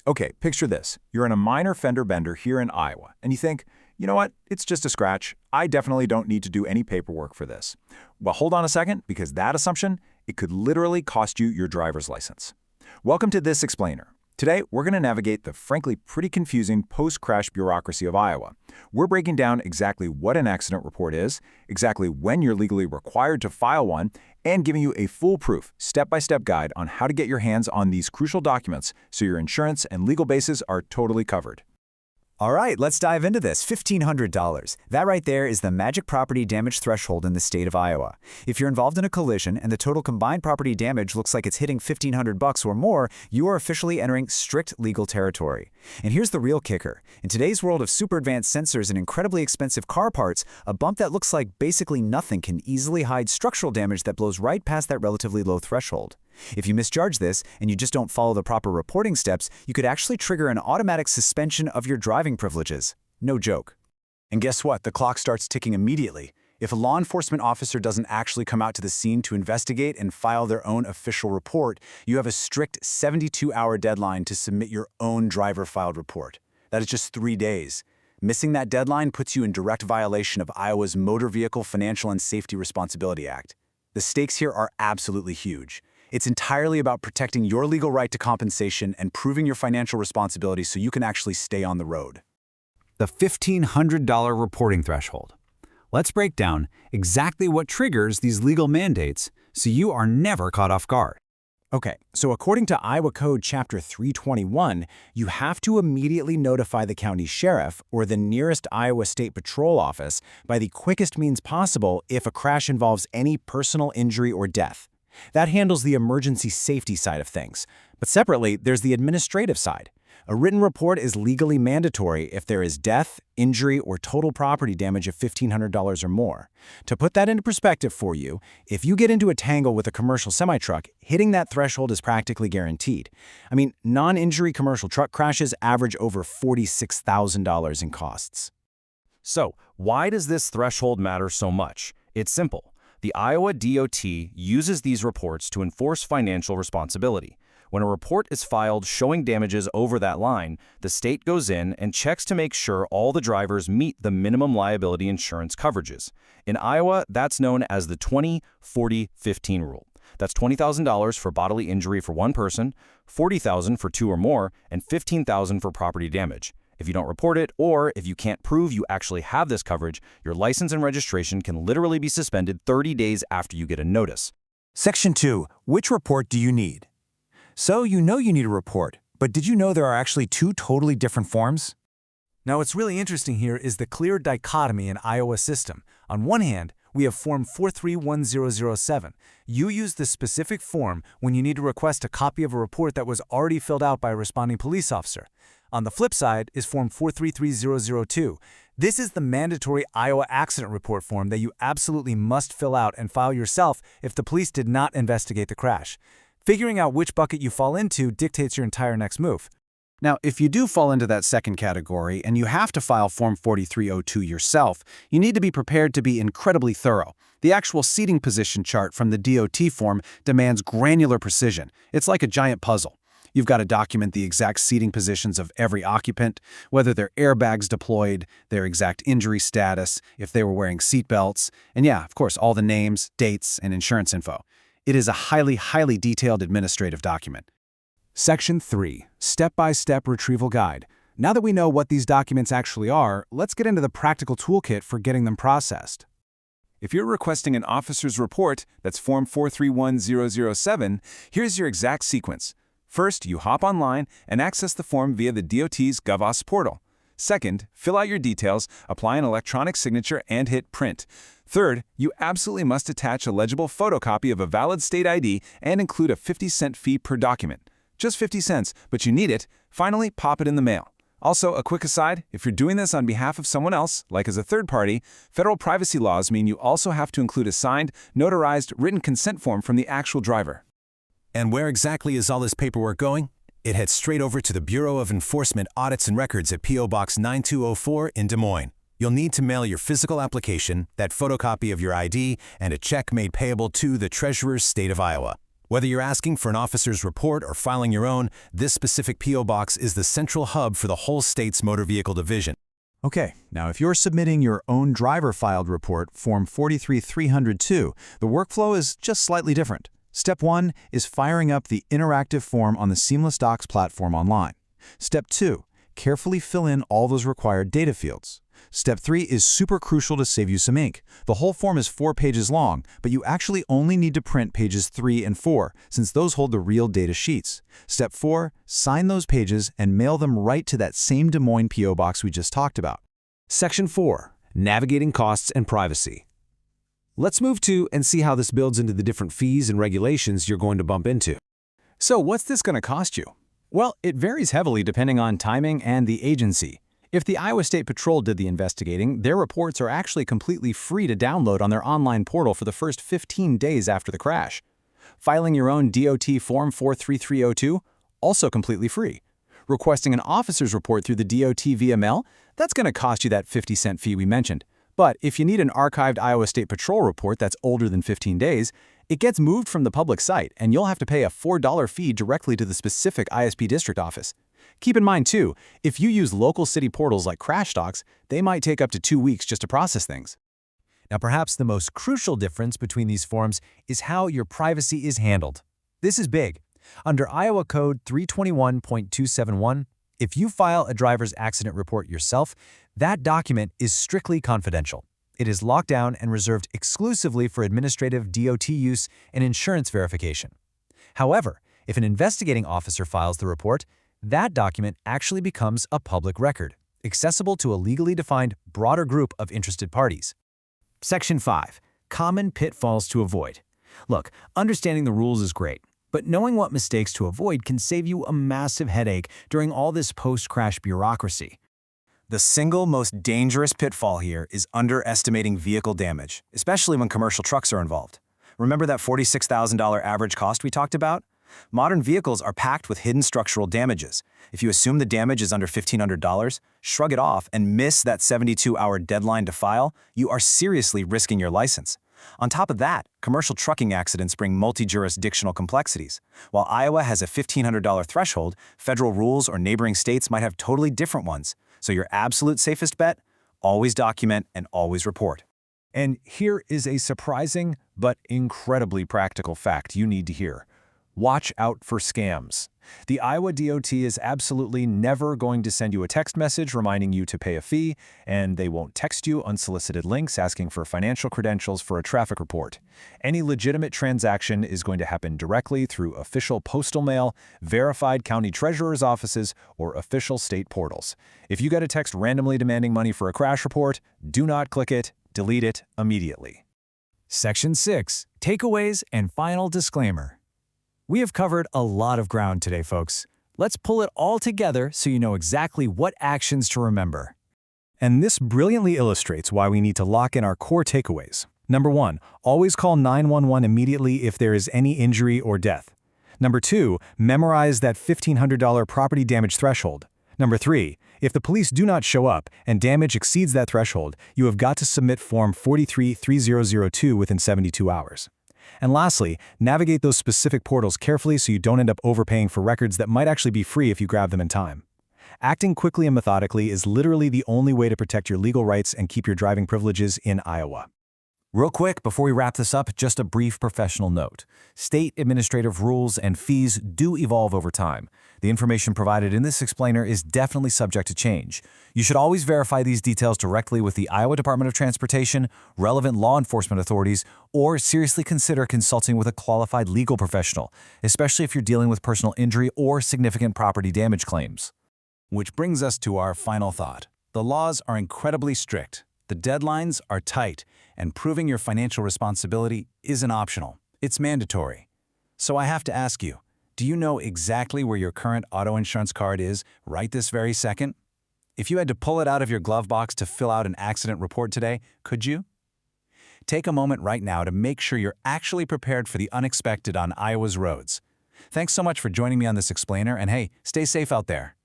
Okay, picture this. You're in a minor fender bender here in Iowa, and you think, you know what, it's just a scratch. I definitely don't need to do any paperwork for this. Well, hold on a second, because that assumption, it could literally cost you your driver's license. Welcome to This Explainer. Today, we're going to navigate the frankly pretty confusing post-crash bureaucracy of Iowa. We're breaking down exactly what an accident report is, exactly when you're legally required to file one, and giving you a foolproof, step-by-step guide on how to get your hands on these crucial documents so your insurance and legal bases are totally covered. All right, let's dive into this. $1,500. That right there is the magic property damage threshold in the state of Iowa. If you're involved in a collision and the total combined property damage looks like it's hitting $1,500 or more, you are officially entering strict legal territory. And here's the real kicker. In today's world of super advanced sensors and incredibly expensive car parts, a bump that looks like basically nothing can easily hide structural damage that blows right past that relatively low threshold. If you misjudge this and you just don't follow the proper reporting steps, you could actually trigger an automatic suspension of your driving privileges. No joke. And guess what? The clock starts ticking immediately. If a law enforcement officer doesn't actually come out to the scene to investigate and file their own official report, you have a strict 72-hour deadline to submit your own driver-filed report. That is just 3 days. Missing that deadline puts you in direct violation of Iowa's Motor Vehicle Financial and Safety Responsibility Act. The stakes here are absolutely huge. It's entirely about protecting your legal right to compensation and proving your financial responsibility so you can actually stay on the road. The $1,500 reporting threshold. Let's break down exactly what triggers these legal mandates so you are never caught off guard. Okay, so according to Iowa Code Chapter 321, you have to immediately notify the county sheriff or the nearest Iowa State Patrol office by the quickest means possible if a crash involves any personal injury or death. That handles the emergency safety side of things. But separately, there's the administrative side. A written report is legally mandatory if there is death, injury, or total property damage of $1,500 or more. To put that into perspective for you, if you get into a tangle with a commercial semi-truck, hitting that threshold is practically guaranteed. I mean, non-injury commercial truck crashes average over $46,000 in costs. So, why does this threshold matter so much? It's simple. The Iowa DOT uses these reports to enforce financial responsibility. When a report is filed showing damages over that line, the state goes in and checks to make sure all the drivers meet the minimum liability insurance coverages. In Iowa, that's known as the 20-40-15 rule. That's $20,000 for bodily injury for one person, $40,000 for two or more, and $15,000 for property damage. If you don't report it, or if you can't prove you actually have this coverage, your license and registration can literally be suspended 30 days after you get a notice. Section 2. Which report do you need? So you know you need a report, but did you know there are actually two totally different forms? Now, what's really interesting here is the clear dichotomy in Iowa system. On one hand, we have Form 431007. You use this specific form when you need to request a copy of a report that was already filled out by a responding police officer. On the flip side is Form 433002. This is the mandatory Iowa accident report form that you absolutely must fill out and file yourself if the police did not investigate the crash. Figuring out which bucket you fall into dictates your entire next move. Now, if you do fall into that second category and you have to file Form 4302 yourself, you need to be prepared to be incredibly thorough. The actual seating position chart from the DOT form demands granular precision. It's like a giant puzzle. You've got to document the exact seating positions of every occupant, whether their airbags deployed, their exact injury status, if they were wearing seatbelts, and yeah, of course, all the names, dates, and insurance info. It is a highly detailed administrative document. Section 3. Step-by-step retrieval guide. Now that we know what these documents actually are, let's get into the practical toolkit for getting them processed. If you're requesting an officer's report, that's Form 431007, here's your exact sequence. First, you hop online and access the form via the DOT's GovOS portal. Second, fill out your details, apply an electronic signature, and hit print. Third, you absolutely must attach a legible photocopy of a valid state ID and include a 50-cent fee per document. Just 50 cents, but you need it. Finally, pop it in the mail. Also, a quick aside, if you're doing this on behalf of someone else, like as a third party, federal privacy laws mean you also have to include a signed, notarized, written consent form from the actual driver. And where exactly is all this paperwork going? It heads straight over to the Bureau of Enforcement Audits and Records at P.O. Box 9204 in Des Moines. You'll need to mail your physical application, that photocopy of your ID, and a check made payable to the Treasurer's State of Iowa. Whether you're asking for an officer's report or filing your own, this specific P.O. Box is the central hub for the whole state's motor vehicle division. Okay, now if you're submitting your own driver-filed report, Form 43302, the workflow is just slightly different. Step 1 is firing up the interactive form on the Seamless Docs platform online. Step 2, carefully fill in all those required data fields. Step 3 is super crucial to save you some ink. The whole form is 4 pages long, but you actually only need to print pages 3 and 4, since those hold the real data sheets. Step 4, sign those pages and mail them right to that same Des Moines P.O. Box we just talked about. Section 4. Navigating costs and privacy. Let's move to and see how this builds into the different fees and regulations you're going to bump into. So what's this going to cost you? Well, it varies heavily depending on timing and the agency. If the Iowa State Patrol did the investigating, their reports are actually completely free to download on their online portal for the first 15 days after the crash. Filing your own DOT Form 43302, also completely free. Requesting an officer's report through the DOT via mail, that's going to cost you that 50-cent fee we mentioned. But if you need an archived Iowa State Patrol report that's older than 15 days, it gets moved from the public site, and you'll have to pay a $4 fee directly to the specific ISP district office. Keep in mind, too, if you use local city portals like CrashDocs, they might take up to 2 weeks just to process things. Now, perhaps the most crucial difference between these forms is how your privacy is handled. This is big. Under Iowa Code 321.271, if you file a driver's accident report yourself, that document is strictly confidential. It is locked down and reserved exclusively for administrative DOT use and insurance verification. However, if an investigating officer files the report, that document actually becomes a public record, accessible to a legally defined broader group of interested parties. Section 5. Common pitfalls to avoid. Look, understanding the rules is great, but knowing what mistakes to avoid can save you a massive headache during all this post-crash bureaucracy. The single most dangerous pitfall here is underestimating vehicle damage, especially when commercial trucks are involved. Remember that $46,000 average cost we talked about? Modern vehicles are packed with hidden structural damages. If you assume the damage is under $1,500, shrug it off and miss that 72-hour deadline to file, you are seriously risking your license. On top of that, commercial trucking accidents bring multi-jurisdictional complexities. While Iowa has a $1,500 threshold, federal rules or neighboring states might have totally different ones. So your absolute safest bet? Always document and always report. And here is a surprising but incredibly practical fact you need to hear. Watch out for scams. The Iowa DOT is absolutely never going to send you a text message reminding you to pay a fee, and they won't text you unsolicited links asking for financial credentials for a traffic report. Any legitimate transaction is going to happen directly through official postal mail, verified county treasurer's offices, or official state portals. If you get a text randomly demanding money for a crash report, do not click it, delete it immediately. Section 6. Takeaways and final disclaimer. We have covered a lot of ground today, folks. Let's pull it all together so you know exactly what actions to remember. And this brilliantly illustrates why we need to lock in our core takeaways. Number 1, always call 911 immediately if there is any injury or death. Number 2, memorize that $1,500 property damage threshold. Number 3, if the police do not show up and damage exceeds that threshold, you have got to submit Form 43302 within 72 hours. And lastly, navigate those specific portals carefully so you don't end up overpaying for records that might actually be free if you grab them in time. Acting quickly and methodically is literally the only way to protect your legal rights and keep your driving privileges in Iowa. Real quick, before we wrap this up, just a brief professional note. State administrative rules and fees do evolve over time. The information provided in this explainer is definitely subject to change. You should always verify these details directly with the Iowa Department of Transportation, relevant law enforcement authorities, or seriously consider consulting with a qualified legal professional, especially if you're dealing with personal injury or significant property damage claims. Which brings us to our final thought. The laws are incredibly strict. The deadlines are tight, and proving your financial responsibility isn't optional. It's mandatory. So I have to ask you, do you know exactly where your current auto insurance card is right this very second? If you had to pull it out of your glove box to fill out an accident report today, could you? Take a moment right now to make sure you're actually prepared for the unexpected on Iowa's roads. Thanks so much for joining me on this explainer, and hey, stay safe out there.